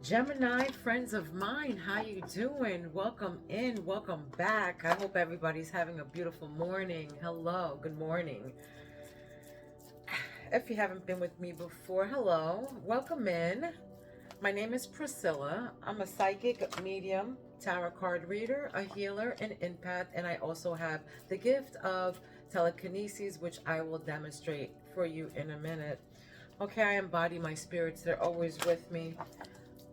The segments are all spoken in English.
Gemini, friends of mine, how you doing? Welcome in, welcome back. I hope everybody's having a beautiful morning. Hello, good morning. If you haven't been with me before, hello, welcome in. My name is Priscilla. I'm a psychic medium, tarot card reader, a healer, an empath, and I also have the gift of telekinesis, which I will demonstrate for you in a minute. Okay, I embody my spirits. They're always with me.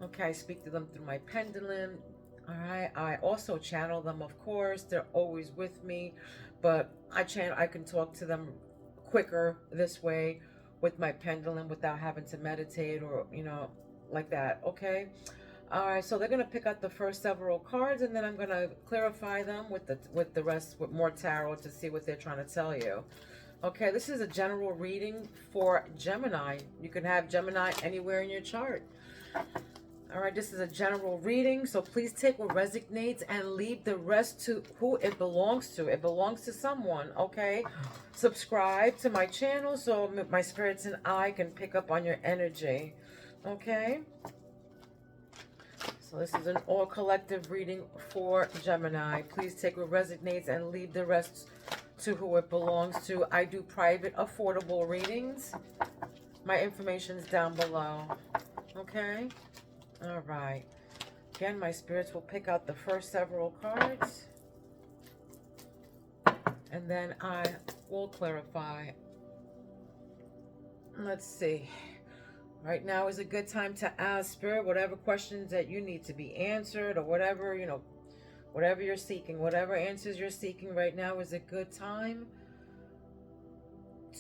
Okay, I speak to them through my pendulum. All right, I also channel them, of course. They're always with me, but I can talk to them quicker this way with my pendulum without having to meditate or, like that. Okay. All right, so they're gonna pick out the first several cards, and then I'm gonna clarify them with the rest with more tarot to see what they're trying to tell you. Okay, this is a general reading for Gemini. You can have Gemini anywhere in your chart. All right, this is a general reading, so please take what resonates and leave the rest to who it belongs to. It belongs to someone, okay? Subscribe to my channel so my spirits and I can pick up on your energy, okay? So this is an all collective reading for Gemini. Please take what resonates and leave the rest to who it belongs to. I do private, affordable readings. My information is down below, okay? All right. Again, my spirits will pick out the first several cards. And then I will clarify. Let's see. Right now is a good time to ask Spirit whatever questions that you need to be answered or whatever, whatever you're seeking. Whatever answers you're seeking right now is a good time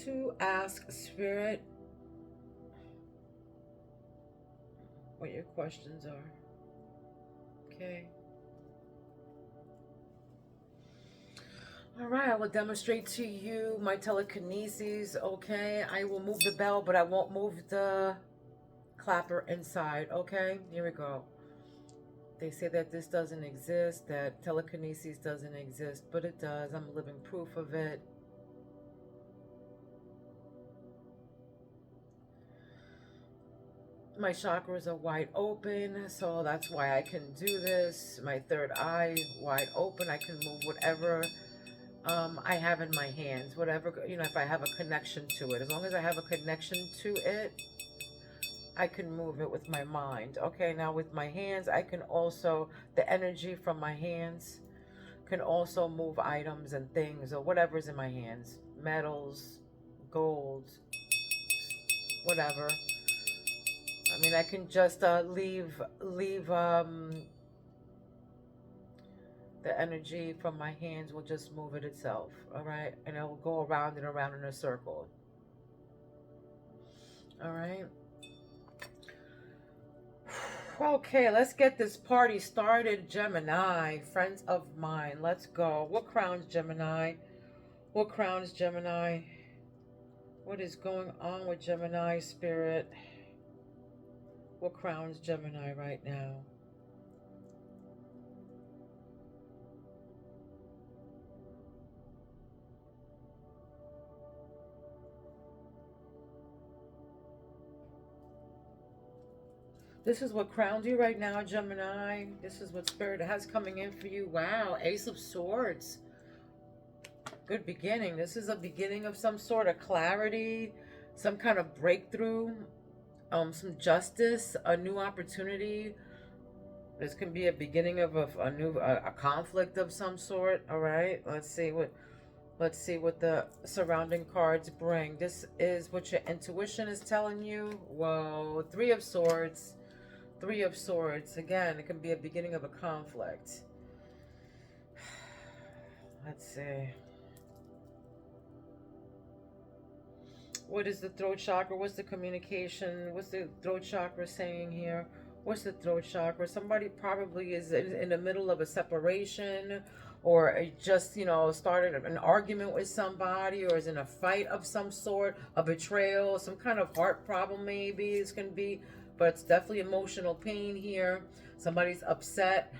to ask Spirit what your questions are. Okay. All right, I will demonstrate to you my telekinesis. Okay, I will move the bell, but I won't move the clapper inside. Okay, here we go. They say that this doesn't exist, that telekinesis doesn't exist, but it does. I'm living proof of it. My chakras are wide open, so that's why I can do this. My third eye wide open. I can move whatever I have in my hands, whatever, if I have a connection to it. As long as I have a connection to it, I can move it with my mind. Okay, now with my hands, I can also, the energy from my hands can also move items and things or whatever's in my hands. Metals, gold, whatever. I mean, I can just leave the energy from my hands will just move it itself, all right? And it will go around and around in a circle, all right? Okay, let's get this party started, Gemini, friends of mine. Let's go. What crowns Gemini? What crowns Gemini? What is going on with Gemini, Spirit? What crowns Gemini right now? This is what crowns you right now, Gemini. This is what Spirit has coming in for you. Wow, Ace of Swords. Good beginning. This is a beginning of some sort of clarity, some kind of breakthrough. Some justice, a new opportunity. This can be a beginning of a new conflict of some sort. All right, let's see what the surrounding cards bring. This is what your intuition is telling you. Whoa, Three of Swords. Three of Swords. Again, it can be a beginning of a conflict. Let's see. What is the throat chakra? What's the communication? What's the throat chakra saying here? What's the throat chakra? Somebody probably is in the middle of a separation or just, started an argument with somebody or is in a fight of some sort, a betrayal, some kind of heart problem maybe it's going to be, but it's definitely emotional pain here. Somebody's upset.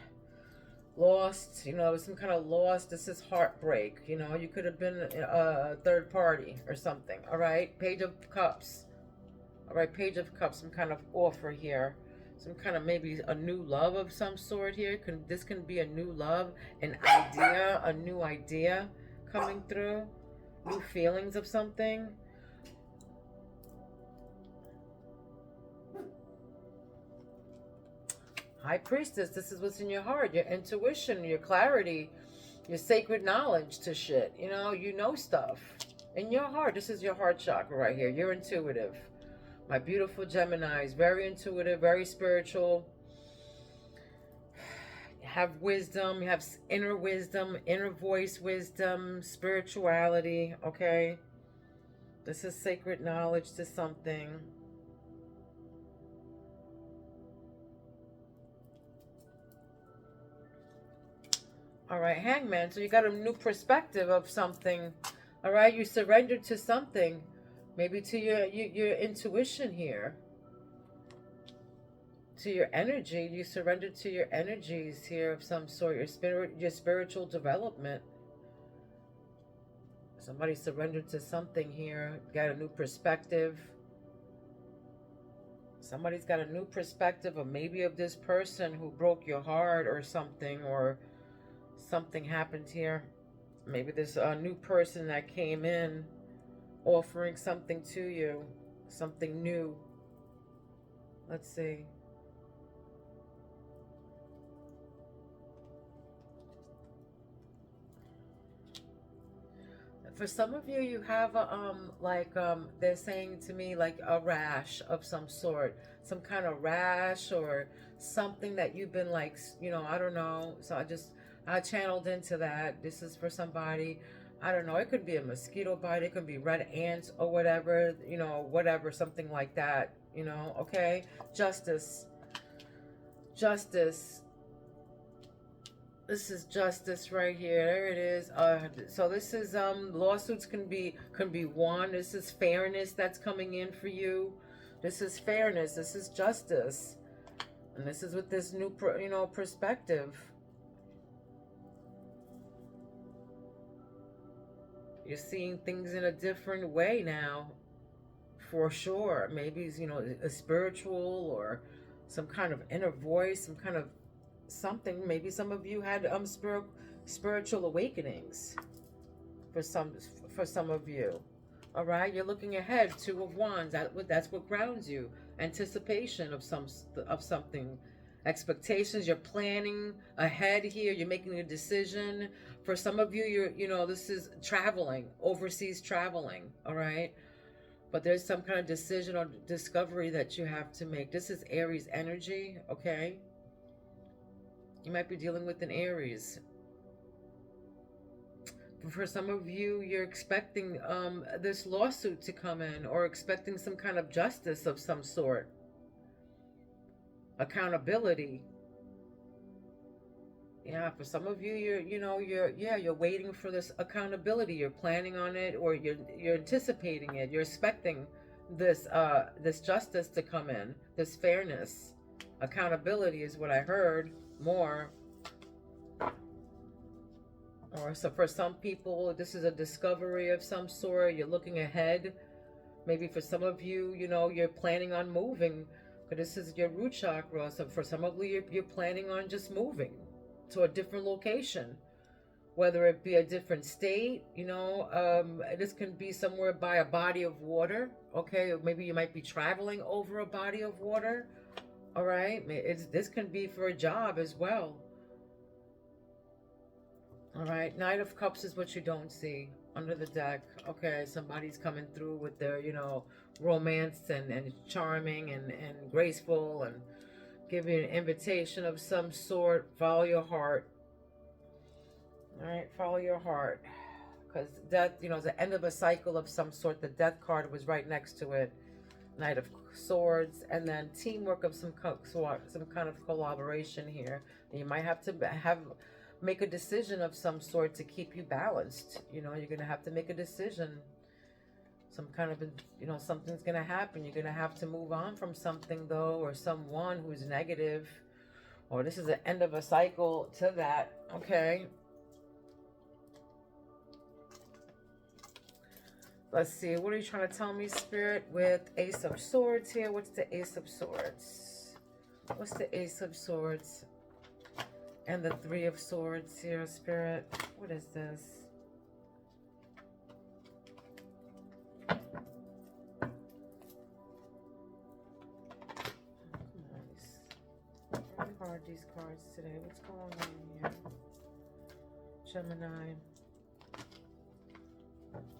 Lost, some kind of loss. This is heartbreak. You could have been a third party or something. All right, Page of Cups. All right, Page of Cups, some kind of offer here. Some kind of maybe a new love of some sort here. This can be a new love, an idea, a new idea coming through, new feelings of something. High Priestess, this is what's in your heart, your intuition, your clarity, your sacred knowledge to shit. You know stuff. In your heart, this is your heart chakra right here. You're intuitive. My beautiful Geminis, very intuitive, very spiritual. You have wisdom, you have inner wisdom, inner voice wisdom, spirituality, okay? This is sacred knowledge to something. All right, Hangman. So you got a new perspective of something. All right, you surrendered to something, maybe to your intuition here, to your energy. You surrendered to your energies here of some sort. Your spiritual development. Somebody surrendered to something here. Got a new perspective. Somebody's got a new perspective of maybe of this person who broke your heart or something, or something happened here. Maybe there's a new person that came in offering something to you, something new. Let's see. For some of you, you have a, they're saying to me, like a rash of some sort, some kind of rash or something that you've been like, I don't know. So I channeled into that. This is for somebody. I don't know. It could be a mosquito bite. It could be red ants or whatever, whatever, something like that, okay? Justice. Justice. This is justice right here. There it is. So this is lawsuits can be won. This is fairness that's coming in for you. This is fairness. This is justice. And this is with this new perspective. You're seeing things in a different way now, for sure. Maybe it's, a spiritual or some kind of inner voice, some kind of something. Maybe some of you had spiritual awakenings for some of you. All right, you're looking ahead. 2 of Wands. That's what grounds you. Anticipation of something. Expectations. You're planning ahead here. You're making a decision. For some of you, this is traveling, overseas traveling. All right, but there's some kind of decision or discovery that you have to make. This is Aries energy. Okay, you might be dealing with an Aries. For some of you, you're expecting this lawsuit to come in, or expecting some kind of justice of some sort. Accountability. Yeah, for some of you, you're waiting for this accountability. You're planning on it, or you're anticipating it. You're expecting this justice to come in, this fairness. Accountability is what I heard more. Or so for some people, this is a discovery of some sort. You're looking ahead. Maybe for some of you, you're planning on moving. But this is your root chakra. So for some of you, you're planning on just moving to a different location. Whether it be a different state, this can be somewhere by a body of water. Okay, or maybe you might be traveling over a body of water. All right, this can be for a job as well. All right, Knight of Cups is what you don't see under the deck. Okay, somebody's coming through with their, romance and charming and graceful, and give you an invitation of some sort. Follow your heart. All right, follow your heart. Because death, is the end of a cycle of some sort. The death card was right next to it. Knight of Swords, and then teamwork of some kind of collaboration here. And you might have to make a decision of some sort to keep you balanced. You're going to have to make a decision. Some kind of, something's going to happen. You're going to have to move on from something, though, or someone who's negative. Or this is the end of a cycle to that. Okay. Let's see. What are you trying to tell me, Spirit, with Ace of Swords here? What's the Ace of Swords? What's the Ace of Swords and the Three of Swords here, Spirit? What is this? Very hard, these cards today. What's going on here? Gemini.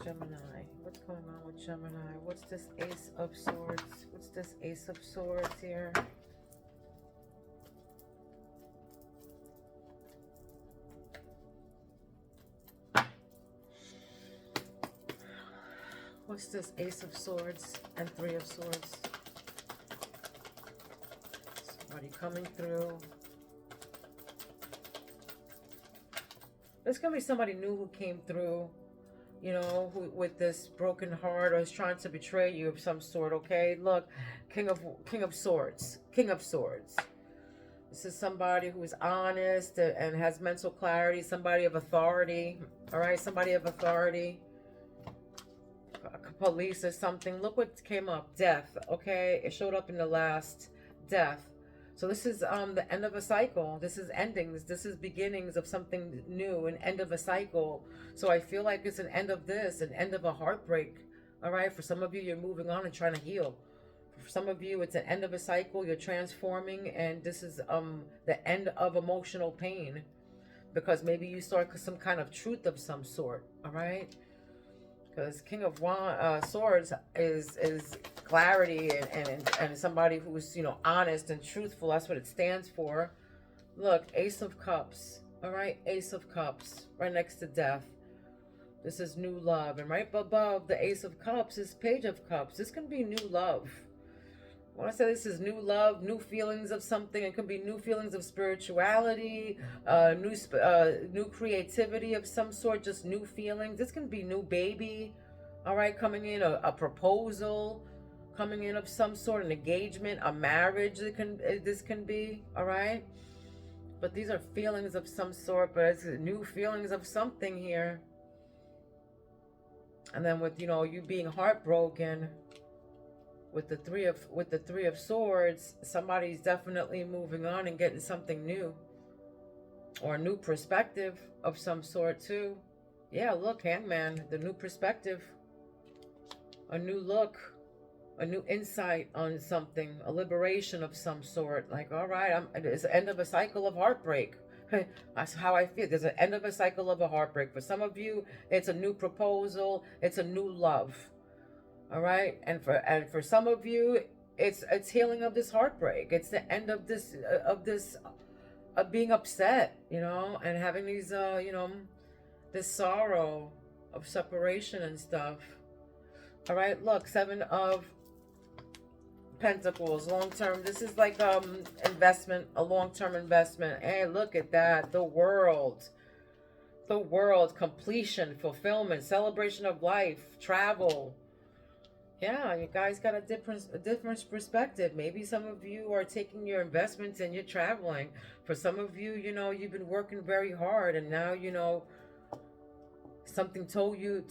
Gemini. What's going on with Gemini? What's this Ace of Swords? What's this Ace of Swords here? What's this Ace of Swords and Three of Swords? Somebody coming through. There's going to be somebody new who came through, you know, who with this broken heart or is trying to betray you of some sort, okay? Look, King of Swords. King of Swords. This is somebody who is honest and has mental clarity. Somebody of authority, all right? Somebody of authority. Police or something. Look what came up. Death, okay? It showed up in the last. Death. So this is the end of a cycle. This is endings. This is beginnings of something new, an end of a cycle. So I feel like it's an end of this, an end of a heartbreak. All right? For some of you, you're moving on and trying to heal. For some of you, it's an end of a cycle. You're transforming, and this is the end of emotional pain, because maybe you saw some kind of truth of some sort. All right? Because King of Swords is clarity and somebody who's, you know, honest and truthful. That's what it stands for. Look, Ace of Cups. All right, Ace of Cups, right next to Death. This is new love. And right above the Ace of Cups is Page of Cups. This can be new love. When I say this is new love, new feelings of something, it could be new feelings of spirituality, new creativity of some sort, just new feelings. This can be new baby, all right, coming in, a proposal coming in of some sort, an engagement, a marriage. This can be, all right. But these are feelings of some sort, but it's new feelings of something here. And then with, you know, you being heartbroken. With the three of Swords, somebody's definitely moving on and getting something new, or a new perspective of some sort too. Yeah, look, Hangman, the new perspective, a new look, a new insight on something, a liberation of some sort. Like, all right, it's the end of a cycle of heartbreak. That's how I feel. There's an end of a cycle of a heartbreak. For some of you, it's a new proposal. It's a new love. All right, and for some of you, it's healing of this heartbreak. It's the end of this of being upset, you know, and having these you know, this sorrow of separation and stuff. All right, look, Seven of Pentacles, long term. This is like investment, a long-term investment. Hey, look at that, the world, completion, fulfillment, celebration of life, travel. Yeah, you guys got a different perspective. Maybe some of you are taking your investments and you're traveling. For some of you, you know, you've been working very hard, and now, you know, something told you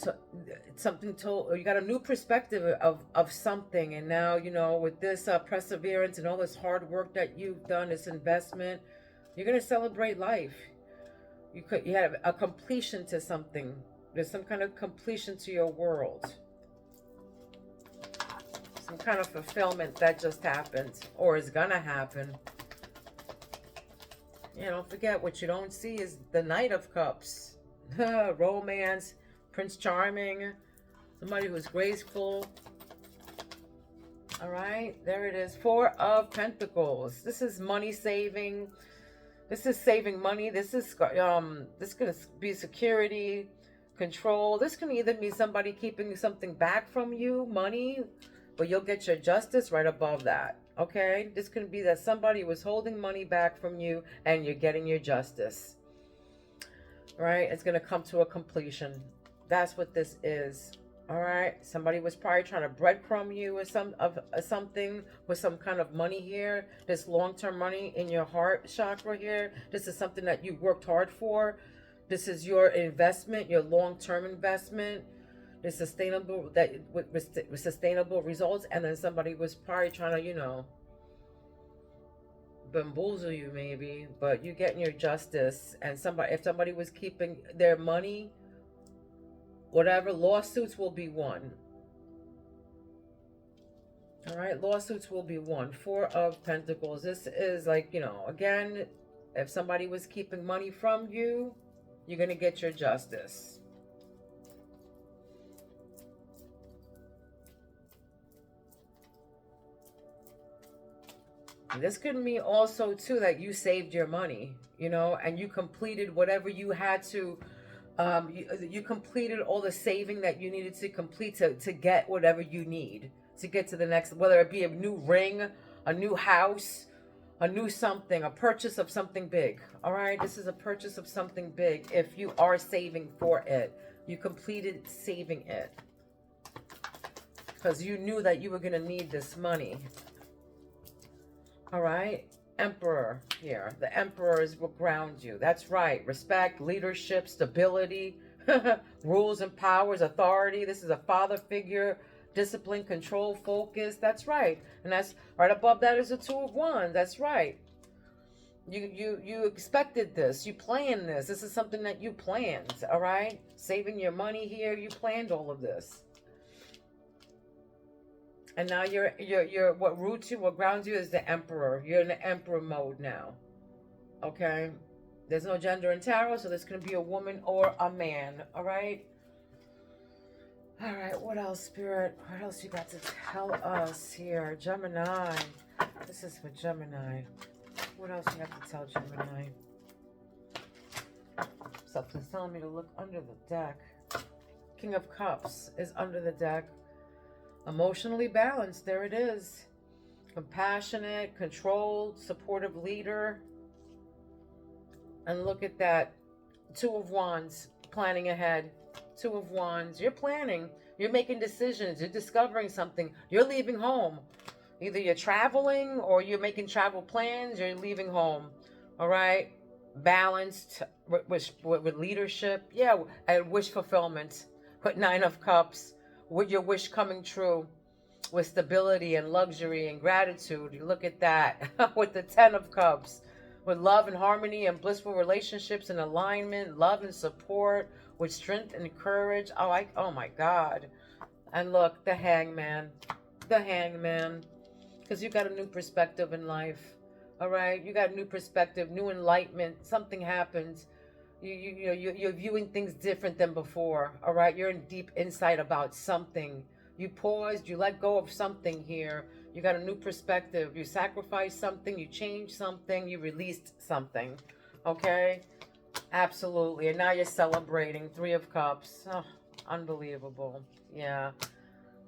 you got a new perspective of something, and now, you know, with this perseverance and all this hard work that you've done, this investment, you're gonna celebrate life. You have a completion to something. There's some kind of completion to your world. Some kind of fulfillment that just happened or is gonna happen. Yeah, don't forget, what you don't see is the Knight of Cups. Romance, Prince Charming, somebody who's graceful. All right, there it is. Four of Pentacles. This is money saving. This is saving money. This is gonna be security, control. This can either be somebody keeping something back from you, money, but you'll get your justice right above that. Okay, this can be that somebody was holding money back from you and you're getting your justice. Right, it's going to come to a completion. That's what this is. All right, somebody was probably trying to breadcrumb you with something with some kind of money here. This long-term money in your heart chakra here. This is something that you worked hard for. This is your investment, your long-term investment. The sustainable, that with sustainable results. And then somebody was probably trying to, you know, bamboozle you maybe, but you're getting your justice. And if somebody was keeping their money, whatever, lawsuits will be won. All right, lawsuits will be won. Four of Pentacles. This is like, again, if somebody was keeping money from you, you're going to get your justice. This could mean also, too, that you saved your money, and you completed whatever you had to. You completed all the saving that you needed to complete to get whatever you need to get to the next, whether it be a new ring, a new house, a new something, a purchase of something big. All right, this is a purchase of something big. If you are saving for it, you completed saving it because you knew that you were going to need this money. All right, Emperor here. The Emperors will ground you. That's right. Respect, leadership, stability, rules and powers, authority. This is a father figure. Discipline, control, focus. That's right. And that's right above that is a Two of Wands. That's right. You expected this. You planned this. This is something that you planned. All right. Saving your money here. You planned all of this. And now you're what roots you, what grounds you is the Emperor. You're in the Emperor mode now. Okay. There's no gender in tarot, so this can be a woman or a man. All right. All right, what else, Spirit? What else you got to tell us here? Gemini. This is for Gemini. What else you have to tell Gemini? Something's telling me to look under the deck. King of Cups is under the deck. Emotionally balanced. There it is. Compassionate, controlled, supportive leader. And look at that. Two of Wands. Planning ahead. Two of Wands. You're planning. You're making decisions. You're discovering something. You're leaving home. Either you're traveling or you're making travel plans. You're leaving home. All right. Balanced with leadership. Yeah. And wish fulfillment. With Nine of Cups. With your wish coming true. With stability and luxury and gratitude. You look at that. With the Ten of Cups. With love and harmony and blissful relationships and alignment. Love and support. With strength and courage. Oh my God. And look, the Hangman. The Hangman. Because you got a new perspective in life. All right? You got a new perspective, new enlightenment. Something happens. You're viewing things different than before. All right? You're in deep insight about something. You paused. You let go of something here. You got a new perspective. You sacrificed something. You changed something. You released something. Okay? Absolutely. And now you're celebrating. Three of Cups. Oh, unbelievable. Yeah.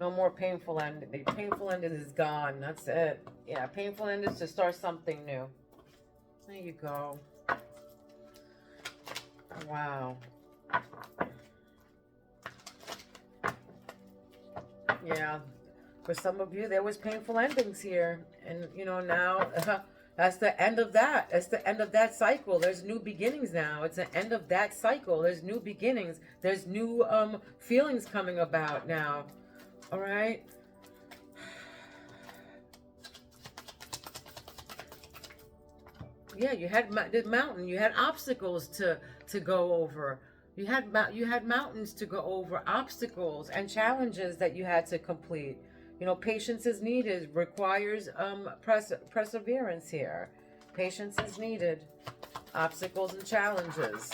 No more painful ending. The painful ending is gone. That's it. Yeah, painful ending is to start something new. There you go. Wow. Yeah. For some of you, there was painful endings here. And, now... That's the end of that. It's the end of that cycle. There's new beginnings now. It's the end of that cycle. There's new beginnings. There's new feelings coming about now. All right? Yeah, you had the mountain. You had obstacles to go over. You had mountains to go over, obstacles and challenges that you had to complete. Patience is needed, requires perseverance here. Patience is needed. Obstacles and challenges.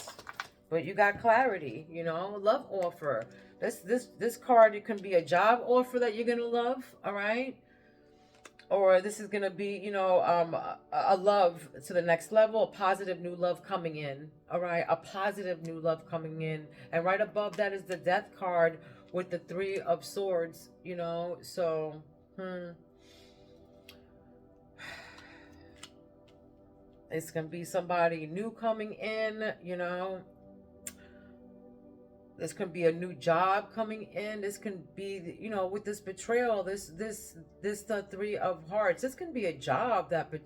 But you got clarity, love offer. This card, it can be a job offer that you're going to love, all right? Or this is going to be, a love to the next level, a positive new love coming in, all right? A positive new love coming in. And right above that is the Death card, with the Three of Swords, so, It's going to be somebody new coming in, This can be a new job coming in. This can be, with this betrayal, this the Three of Hearts. This can be a job that that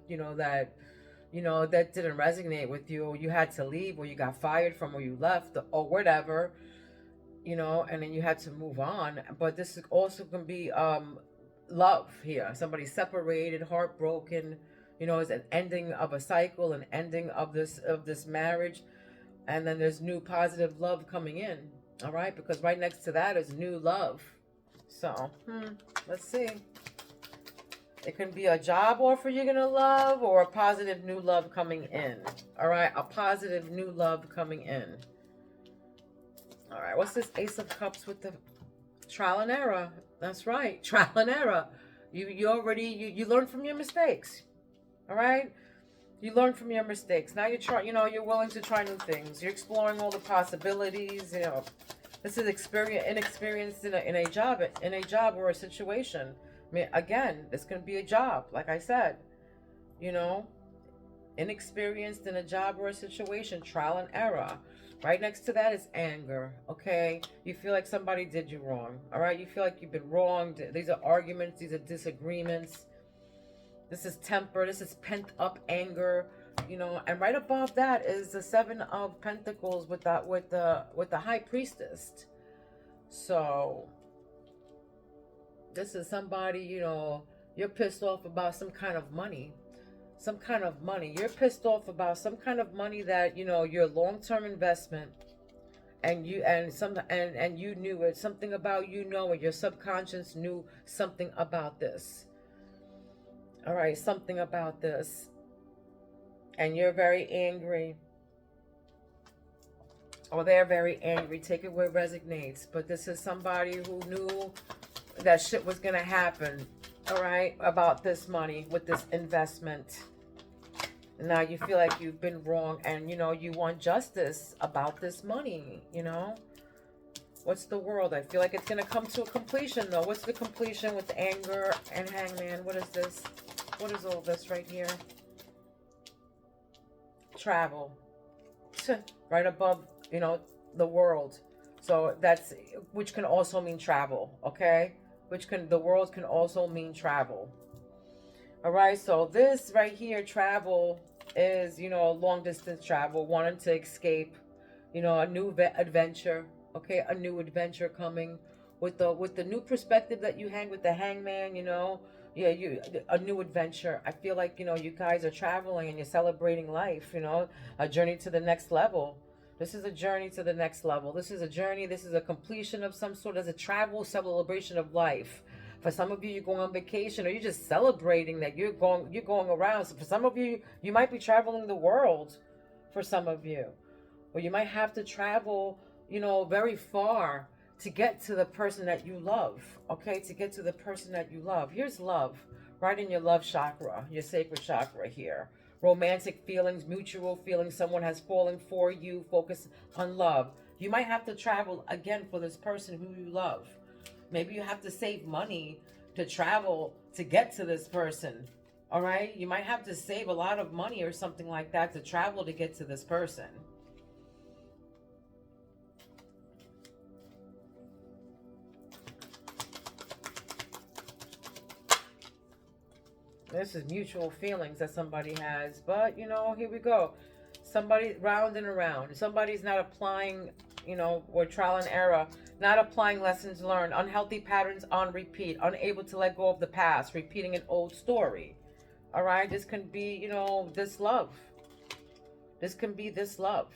didn't resonate with you, or you had to leave, or you got fired from, or you left, or whatever. And then you had to move on. But this is also going to be love here. Somebody separated, heartbroken, You know, it's an ending of a cycle, an ending of this marriage, and then there's new positive love coming in. All right, because right next to that is new love. So, let's see. It can be a job offer you're going to love, or a positive new love coming in. All right, a positive new love coming in. All right, what's this Ace of Cups with the trial and error? That's right, trial and error. You already, you learn from your mistakes. All right? You learn from your mistakes. Now you're willing to try new things. You're exploring all the possibilities, This is inexperienced in a job or a situation. I mean, again, this can be a job, like I said. Inexperienced in a job or a situation, trial and error. Right next to that is anger, okay? You feel like somebody did you wrong, all right? You feel like you've been wronged. These are arguments. These are disagreements. This is temper. This is pent up anger, And right above that is the Seven of Pentacles with the High Priestess. So this is somebody, you're pissed off about some kind of money. Some kind of money. You're pissed off about some kind of money that, your long-term investment, and you knew it. Something about your subconscious knew something about this. All right, something about this. And you're very angry. Or they're very angry. Take it where it resonates. But this is somebody who knew that shit was going to happen. All right, about this money with this investment. Now you feel like you've been wrong, and you want justice about this money. What's the world? I feel like it's going to come to a completion, though. What's the completion with anger and Hangman? What is this? What is all this right here? Travel. Right above, the world. So which can also mean travel, okay? The world can also mean travel. All right, so this right here, travel, is, long distance travel, wanting to escape, a new adventure, okay? A new adventure coming with the new perspective that you hang with the Hangman, a new adventure. I feel like, you guys are traveling and you're celebrating life, a journey to the next level. This is a journey to the next level. This is a journey. This is a completion of some sort. As a travel celebration of life. For some of you, you're going on vacation, or you're just celebrating that you're going around. So for some of you, you might be traveling the world. For some of you, or you might have to travel, very far to get to the person that you love. Okay, to get to the person that you love. Here's love, right in your love chakra, your sacral chakra here. Romantic feelings, mutual feelings. Someone has fallen for you. Focus on love. You might have to travel again for this person who you love. Maybe you have to save money to travel to get to this person. All right? You might have to save a lot of money or something like that to travel to get to this person. This is mutual feelings that somebody has. But, here we go. Somebody round and around. Somebody's not applying, or trial and error. Not applying lessons learned. Unhealthy patterns on repeat. Unable to let go of the past. Repeating an old story. All right? This can be, this love. This can be this love.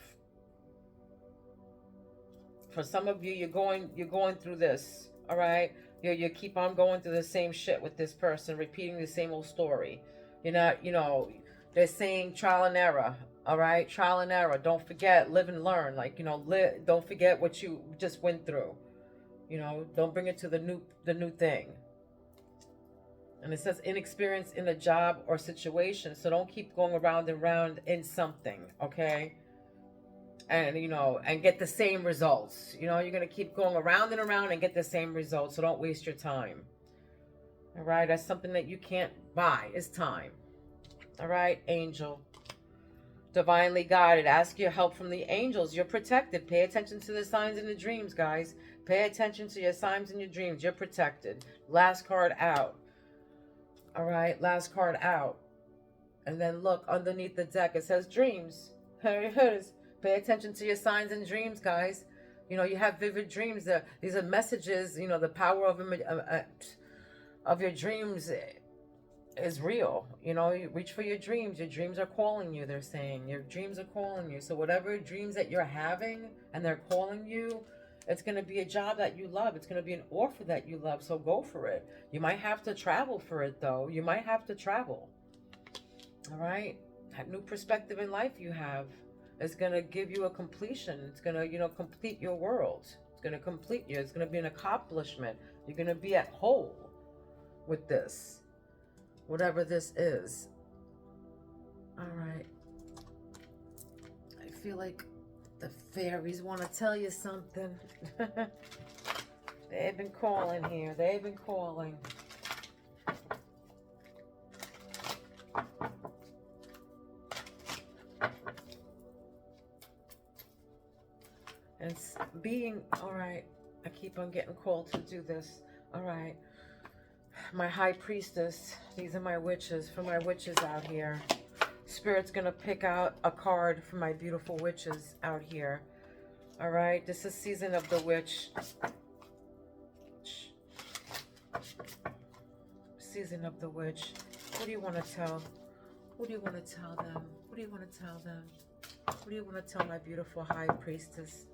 For some of you, you're going through this. All right? You keep on going through the same shit with this person. Repeating the same old story. You're not, they're saying trial and error. All right, trial and error. Don't forget, live and learn. Like, don't forget what you just went through. Don't bring it to the new thing. And it says inexperience in a job or situation. So don't keep going around and around in something, okay? And, and get the same results. You're going to keep going around and around and get the same results. So don't waste your time. All right, that's something that you can't buy. It's time. All right, angel. Divinely guided. Ask your help from the angels. You're protected. Pay attention to the signs in the dreams, guys. Pay attention to your signs in your dreams. You're protected. Last card out. All right, last card out. And then look underneath the deck. It says dreams. Here it is. Pay attention to your signs and dreams, guys. You have vivid dreams. These are messages. The power of your dreams is real. You know, you reach for your dreams. Your dreams are calling you, they're saying. Your dreams are calling you. So whatever dreams that you're having and they're calling you, it's going to be a job that you love. It's going to be an offer that you love. So go for it. You might have to travel for it, though. You might have to travel. All right? That new perspective in life you have is going to give you a completion. It's going to, you know, complete your world. It's going to complete you. It's going to be an accomplishment. You're going to be at whole with this. Whatever this is. All right. I feel like the fairies want to tell you something. They've been calling here. They've been calling. And being, all right, I keep on getting called to do this. All right. My high priestess, these are my witches, for my witches out here. Spirit's gonna pick out a card for my beautiful witches out here. All right, this is season of the witch. Season of the witch. What do you want to tell? What do you want to tell them? What do you want to tell them? What do you want to tell my beautiful high priestess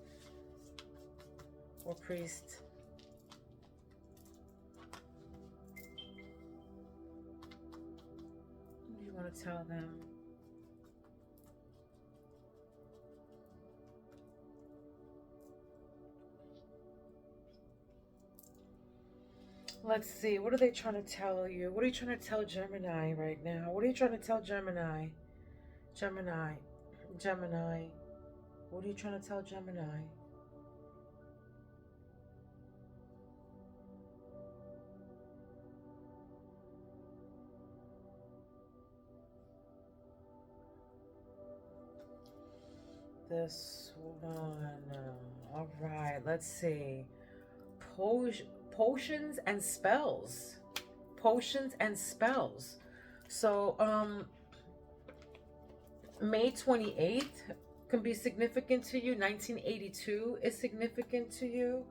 or priest? What do you want to tell them? Let's see. What are they trying to tell you? What are you trying to tell Gemini right now? What are you trying to tell Gemini? Gemini. Gemini. What are you trying to tell Gemini? This one. All right. Let's see. Potions and spells. Potions and spells. So, May 28th can be significant to you. 1982 is significant to you.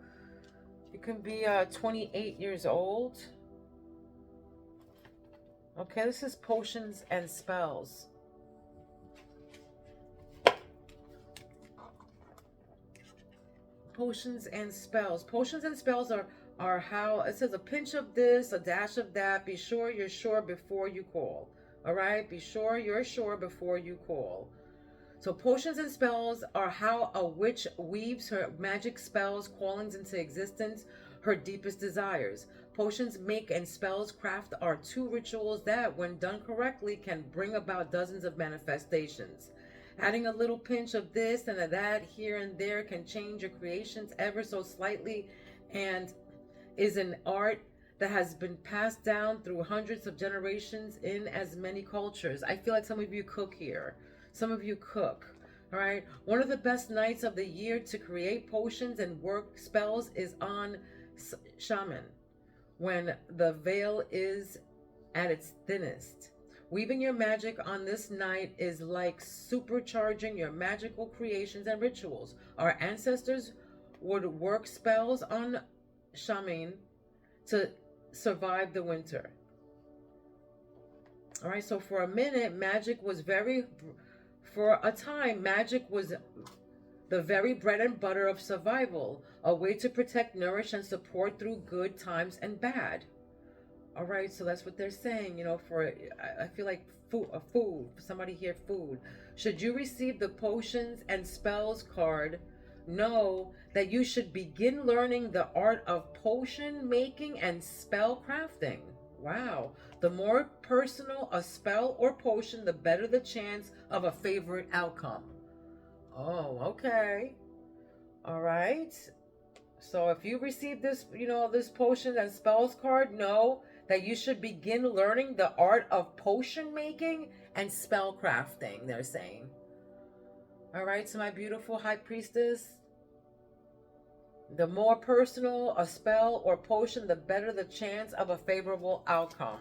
You can be 28 years old. Okay, this is potions and spells. Potions and spells. Potions and spells are how, it says a pinch of this, a dash of that. Be sure you're sure before you call. All right? Be sure you're sure before you call. So potions and spells are how a witch weaves her magic spells, callings into existence, her deepest desires. Potions make and spells craft are two rituals that, when done correctly, can bring about dozens of manifestations. Adding a little pinch of this and of that here and there can change your creations ever so slightly, and is an art that has been passed down through hundreds of generations in as many cultures. I feel like some of you cook here. Some of you cook. All right. One of the best nights of the year to create potions and work spells is on Shaman, when the veil is at its thinnest. Weaving your magic on this night is like supercharging your magical creations and rituals. Our ancestors would work spells on Shaman to survive the winter. All right, so for a minute, for a time, magic was the very bread and butter of survival, a way to protect, nourish, and support through good times and bad. All right, so that's what they're saying, you know, I feel like food, somebody here, food. Should you receive the potions and spells card, know that you should begin learning the art of potion making and spell crafting. Wow. The more personal a spell or potion, the better the chance of a favorite outcome. Oh, okay. All right. So if you receive this, you know, this potion and spells card, know that you should begin learning the art of potion making and spell crafting, they're saying. All right, so my beautiful high priestess, the more personal a spell or potion, the better the chance of a favorable outcome.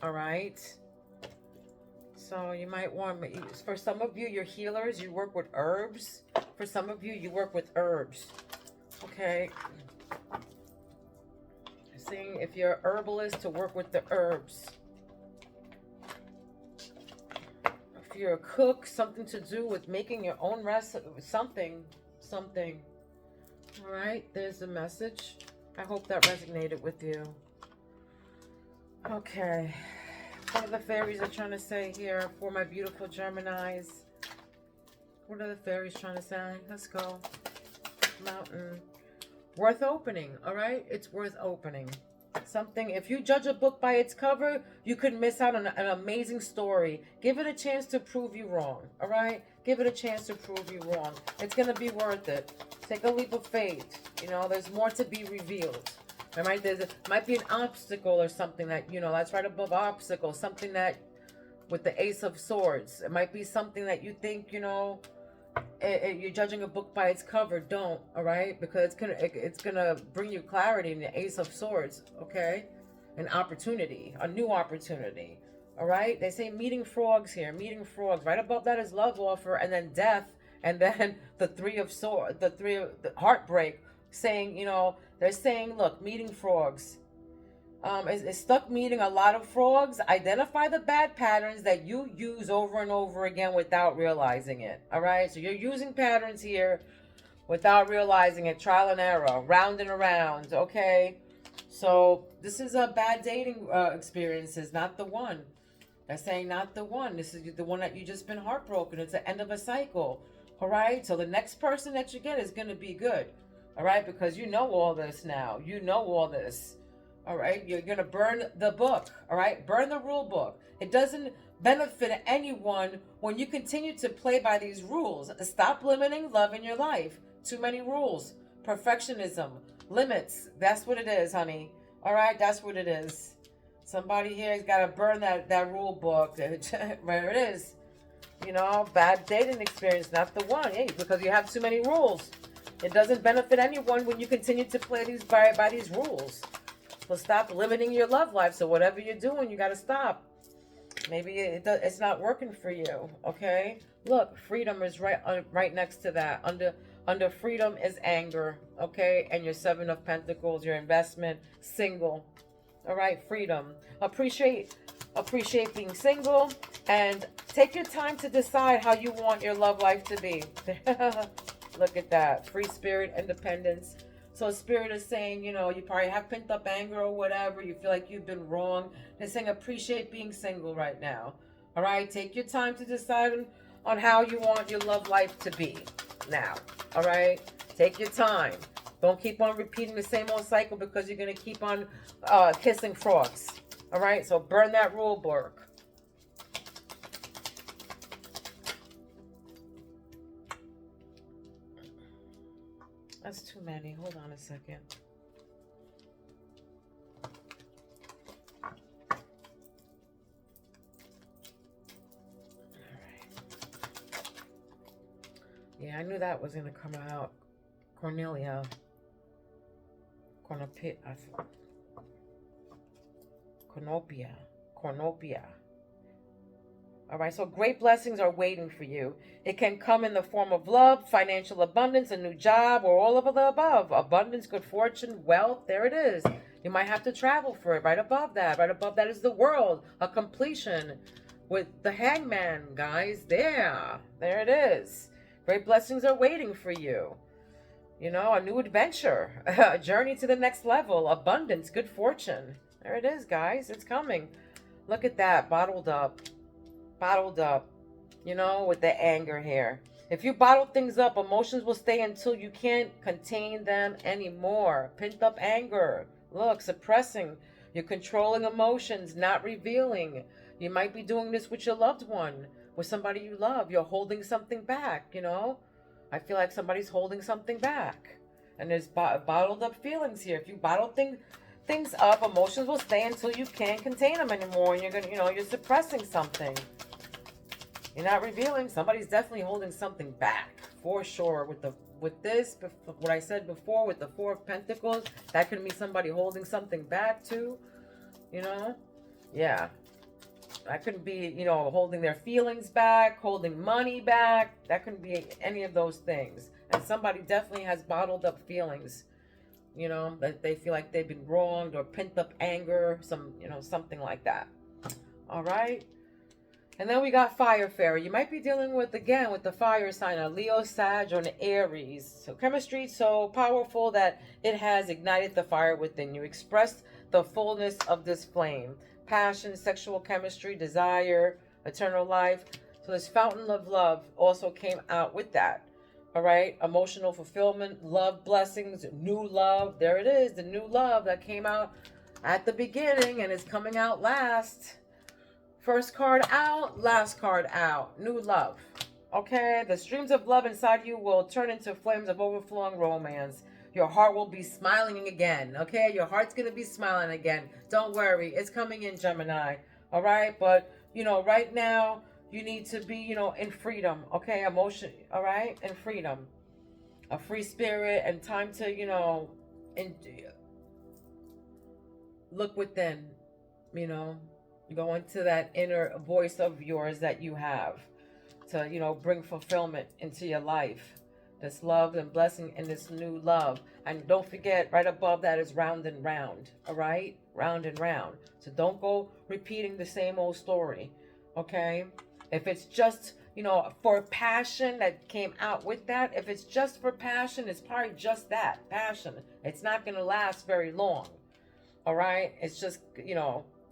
All right. So you might want, for some of you, you're healers, you work with herbs. For some of you, you work with herbs. Okay. Saying if you're a herbalist, to work with the herbs. if you're a cook, something to do with making your own recipe, something. All right, there's the message. I hope that resonated with you. Okay, what are the fairies are trying to say here for my beautiful Geminis? What are the fairies trying to say? Let's go. Mountain. Worth opening, all right? It's worth opening. Something, if you judge a book by its cover, you could miss out on an amazing story. Give it a chance to prove you wrong, all right? Give it a chance to prove you wrong. It's going to be worth it. Take a leap of faith. You know, there's more to be revealed. All right? Might be an obstacle or something that, you know, that's right above obstacle. Something that, with the Ace of Swords, it might be something that you think, you know, you're judging a book by its cover. Don't, all right? Because it's gonna bring you clarity in the Ace of Swords, okay? An opportunity, a new opportunity, all right? They say meeting frogs here, meeting frogs. Right above that is love offer, and then death, and then the Three of Swords, the heartbreak, saying, you know, they're saying, look, meeting frogs. Is stuck meeting a lot of frogs. Identify the bad patterns that you use over and over again without realizing it. All right, so you're using patterns here without realizing it. Trial and error, round and around. Okay, so this is a bad dating experiences, not the one. They're saying not the one. This is the one that you just been heartbroken. It's the end of a cycle. All right, so the next person that you get is going to be good. All right, because you know all this now. You know all this. All right, you're going to burn the book. All right, burn the rule book. It doesn't benefit anyone when you continue to play by these rules. Stop limiting love in your life. Too many rules. Perfectionism. Limits. That's what it is, honey. All right, that's what it is. Somebody here has got to burn that rule book. There it is. You know, bad dating experience, not the one. Hey, because you have too many rules. It doesn't benefit anyone when you continue to play these by these rules. So stop limiting your love life. So whatever you're doing, you got to stop. Maybe it's not working for you. Okay. Look, freedom is right next to that. Under freedom is anger. Okay, and your Seven of Pentacles, your investment, single. All right, freedom. Appreciate being single, and take your time to decide how you want your love life to be. Look at that. Free spirit, independence. So Spirit is saying, you know, you probably have pent up anger or whatever. You feel like you've been wrong. They're saying appreciate being single right now. All right. Take your time to decide on how you want your love life to be now. All right. Take your time. Don't keep on repeating the same old cycle because you're going to keep on kissing frogs. All right. So burn that rule book. That's too many. Hold on a second. All right. Yeah, I knew that was going to come out. Cornelia. Cornopia. All right, so great blessings are waiting for you. It can come in the form of love, financial abundance, a new job, or all of the above. Abundance, good fortune, wealth, there it is. You might have to travel for it. Right above that is the world, a completion with the Hangman, guys. There it is. Great blessings are waiting for you. You know, a new adventure, a journey to the next level, abundance, good fortune. There it is, guys. It's coming. Look at that, bottled up, you know, with the anger here. If you bottle things up, emotions will stay until you can't contain them anymore. Pent up anger. Look, suppressing. You're controlling emotions, not revealing. You might be doing this with your loved one, with somebody you love. You're holding something back, you know. I feel like somebody's holding something back. And there's bottled up feelings here. If you bottle things up, emotions will stay until you can't contain them anymore. And you're going to, you know, you're suppressing something. You're not revealing. Somebody's definitely holding something back for sure. With this, what I said before, with the Four of Pentacles, that could be somebody holding something back too. You know, yeah, that could be, you know, holding their feelings back, holding money back. That could be any of those things. And somebody definitely has bottled up feelings. You know, that they feel like they've been wronged or pent up anger, you know, something like that. All right. And then we got Fire Fairy. You might be dealing with, again, with the fire sign, a Leo, Sag, or an Aries. So chemistry so powerful that it has ignited the fire within you. Express the fullness of this flame. Passion, sexual chemistry, desire, eternal life. So this fountain of love also came out with that. All right. Emotional fulfillment, love, blessings, new love. There it is. The new love that came out at the beginning and is coming out last. First card out, last card out. New love. Okay? The streams of love inside you will turn into flames of overflowing romance. Your heart will be smiling again. Okay? Your heart's going to be smiling again. Don't worry. It's coming in, Gemini. All right? But, right now, you need to be, in freedom. Okay? Emotion. All right? In freedom. A free spirit and time to, look within, Go into that inner voice of yours that you have to, bring fulfillment into your life. This love and blessing and this new love. And don't forget, right above that is round and round. All right? Round and round. So don't go repeating the same old story. Okay? If it's just, for passion that came out with that, if it's just for passion, it's probably just that, passion. It's not going to last very long. All right? It's just,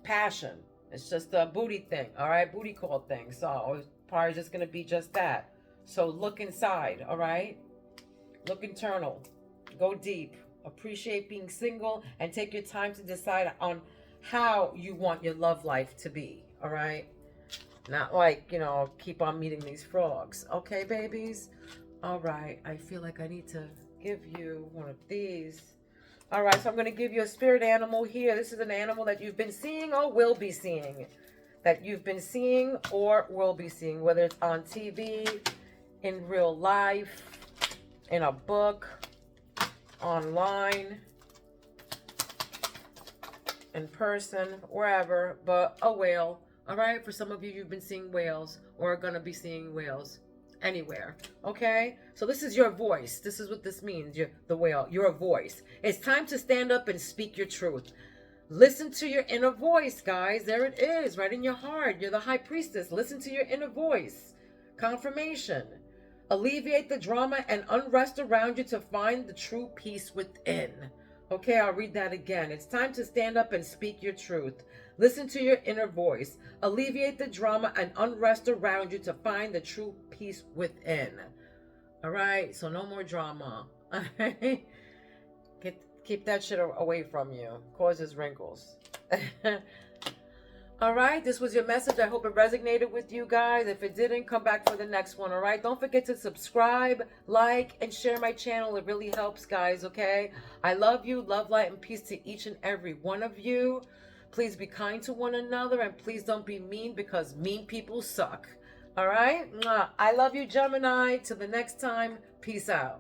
passion. It's just a booty thing, all right? Booty call thing. So it's probably just going to be just that. So look inside, all right? Look internal. Go deep. Appreciate being single and take your time to decide on how you want your love life to be, all right? Not like, keep on meeting these frogs. Okay, babies? All right. I feel like I need to give you one of these. All right, so I'm going to give you a spirit animal here. This is an animal that you've been seeing or will be seeing. That you've been seeing or will be seeing. Whether it's on TV, in real life, in a book, online, in person, wherever. But a whale. All right, for some of you, you've been seeing whales or are going to be seeing whales. Anywhere. Okay, so this is your voice. This is what this means. You're the whale. Your voice. It's time to stand up and speak your truth. Listen to your inner voice, guys. There it is, right in your heart. You're the high priestess. Listen to your inner voice. Confirmation. Alleviate the drama and unrest around you to find the true peace within. Okay, I'll read that again. It's time to stand up and speak your truth. Listen to your inner voice. Alleviate the drama and unrest around you to find the true peace within. All right, so no more drama. Keep that shit away from you. Causes wrinkles. All right, this was your message. I hope it resonated with you guys. If it didn't, come back for the next one. All right, don't forget to subscribe, like, and share my channel. It really helps, guys. Okay, I love you. Love, light, and peace to each and every one of you. Please be kind to one another, and please don't be mean, because mean people suck. All right, I love you, Gemini. Till the next time, peace out.